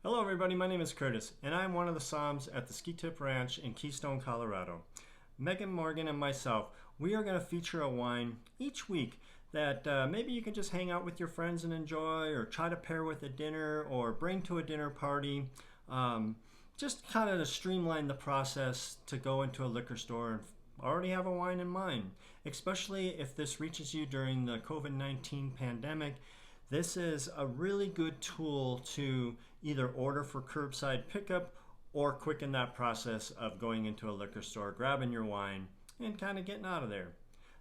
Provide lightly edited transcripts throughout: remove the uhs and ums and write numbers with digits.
Hello everybody, my name is Kurtis, and I'm one of the Soms at the Ski Tip Ranch in Keystone, Colorado. Megan Morgan and myself, we are going to feature a wine each week that maybe you can just hang out with your friends and enjoy, or try to pair with a dinner, or bring to a dinner party. Just kind of to streamline the process to go into a liquor store and already have a wine in mind, especially if this reaches you during the COVID-19 pandemic. This is a really good tool to either order for curbside pickup or quicken that process of going into a liquor store, grabbing your wine, and kind of getting out of there.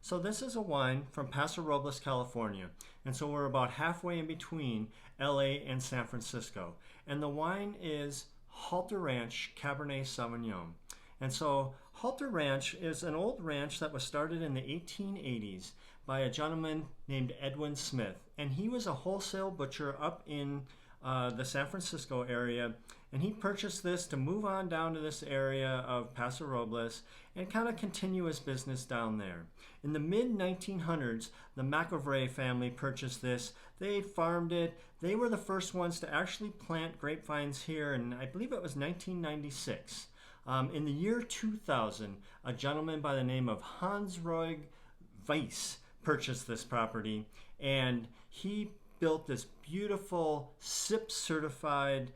So this is a wine from Paso Robles, California. And so we're about halfway in between LA and San Francisco. And the wine is Halter Ranch Cabernet Sauvignon. And so Halter Ranch is an old ranch that was started in the 1880s by a gentleman named Edwin Smith. And he was a wholesale butcher up in the San Francisco area. And he purchased this to move on down to this area of Paso Robles and kind of continue his business down there. In the mid-1900s, the McElvray family purchased this. They farmed it. They were the first ones to actually plant grapevines here, and I believe it was 1996. In the year 2000, a gentleman by the name of Hans-Roig Weiss purchased this property, and he built this beautiful SIP certified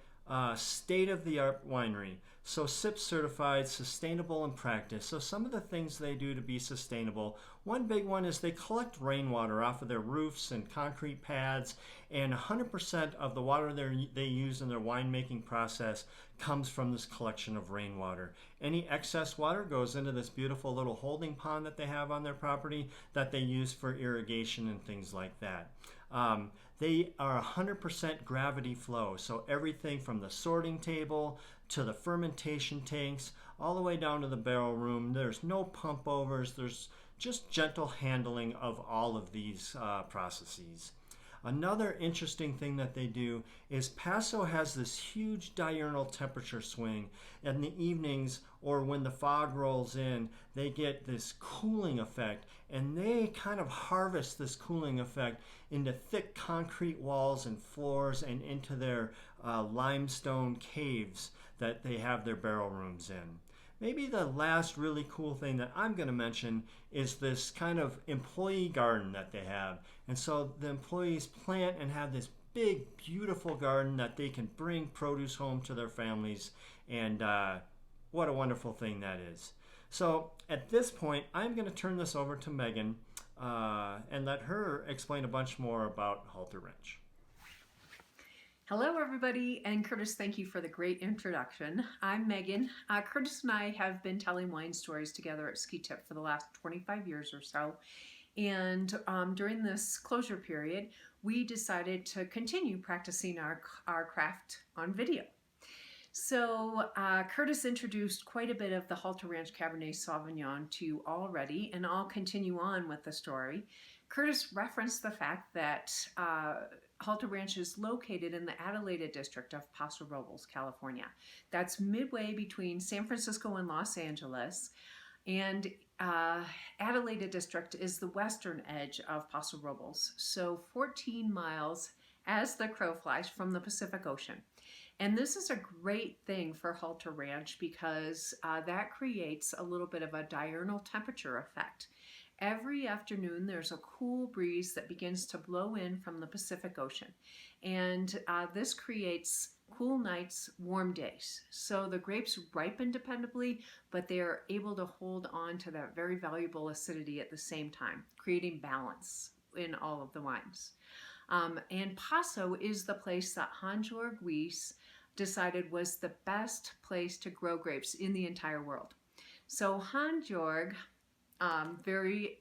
state-of-the-art winery. So SIP certified, sustainable in practice. So some of the things they do to be sustainable, one big one is they collect rainwater off of their roofs and concrete pads, and 100% of the water they use in their winemaking process comes from this collection of rainwater. Any excess water goes into this beautiful little holding pond that they have on their property that they use for irrigation and things like that. They are 100% gravity flow, so everything from the sorting table to the fermentation tanks, all the way down to the barrel room. There's no pump overs, there's just gentle handling of all of these processes. Another interesting thing that they do is Paso has this huge diurnal temperature swing. In the evenings or when the fog rolls in, they get this cooling effect, and they kind of harvest this cooling effect into thick concrete walls and floors and into their limestone caves that they have their barrel rooms in. Maybe the last really cool thing that I'm going to mention is this kind of employee garden that they have. And so the employees plant and have this big, beautiful garden that they can bring produce home to their families. And what a wonderful thing that is. So at this point, I'm going to turn this over to Megan and let her explain a bunch more about Halter Ranch. Hello everybody, and Kurtis, thank you for the great introduction. I'm Megan. Kurtis and I have been telling wine stories together at Ski Tip for the last 25 years or so. And during this closure period, we decided to continue practicing our craft on video. So Kurtis introduced quite a bit of the Halter Ranch Cabernet Sauvignon to you already, and I'll continue on with the story. Kurtis referenced the fact that Halter Ranch is located in the Adelaide district of Paso Robles, California. That's midway between San Francisco and Los Angeles. And Adelaide district is the western edge of Paso Robles, so 14 miles as the crow flies from the Pacific Ocean. And this is a great thing for Halter Ranch because that creates a little bit of a diurnal temperature effect. Every afternoon there's a cool breeze that begins to blow in from the Pacific Ocean, and this creates cool nights, warm days. So the grapes ripen dependably, but they are able to hold on to that very valuable acidity at the same time, creating balance in all of the wines. And Paso is the place that Hans-Georg Weiss decided was the best place to grow grapes in the entire world. So Hans-Georg, very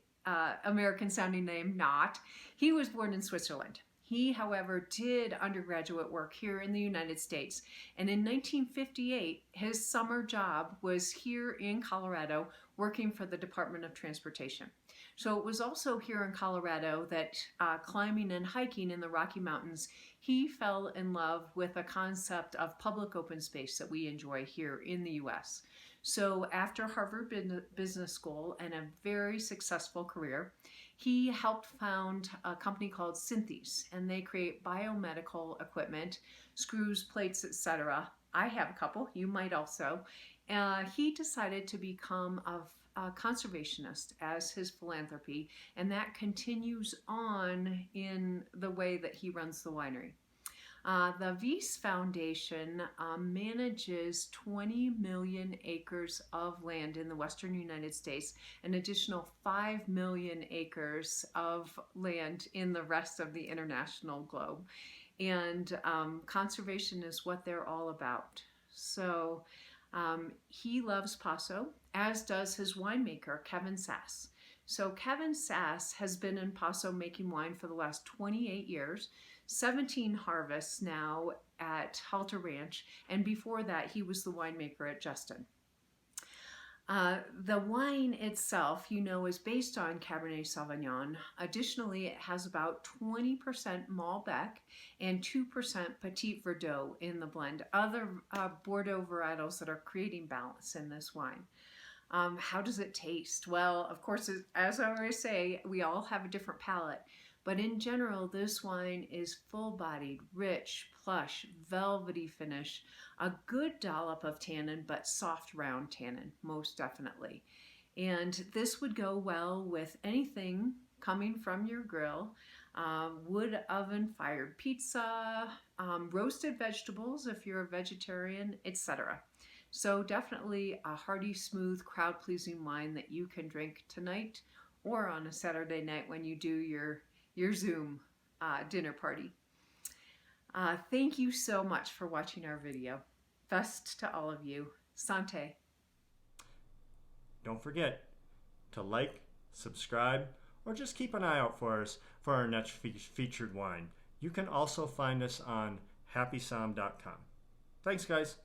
American sounding name, not. He was born in Switzerland. He, however, did undergraduate work here in the United States. And in 1958, his summer job was here in Colorado working for the Department of Transportation. So it was also here in Colorado that climbing and hiking in the Rocky Mountains, he fell in love with a concept of public open space that we enjoy here in the U.S. So after Harvard Business School and a very successful career, he helped found a company called Synthes, and they create biomedical equipment screws, plates, etc. I have a couple, you might also. He decided to become a conservationist as his philanthropy, and that continues on in the way that he runs the winery. The Weiss Foundation manages 20 million acres of land in the western United States, an additional 5 million acres of land in the rest of the international globe. And conservation is what they're all about. So he loves Paso, as does his winemaker, Kevin Sass. So Kevin Sass has been in Paso making wine for the last 28 years, 17 harvests now at Halter Ranch, and before that he was the winemaker at Justin. The wine itself, you know, is based on Cabernet Sauvignon. Additionally, it has about 20% Malbec and 2% Petit Verdot in the blend, other Bordeaux varietals that are creating balance in this wine. How does it taste? Well, of course, as I always say, we all have a different palate. But in general, this wine is full-bodied, rich, plush, velvety finish, a good dollop of tannin, but soft, round tannin, most definitely. And this would go well with anything coming from your grill, wood oven fired pizza, roasted vegetables if you're a vegetarian, etc. So definitely a hearty, smooth, crowd-pleasing wine that you can drink tonight or on a Saturday night when you do your Zoom dinner party. Thank you so much for watching our video. Best to all of you. Santé. Don't forget to like, subscribe, or just keep an eye out for us for our next featured wine. You can also find us on happysom.com. Thanks, guys.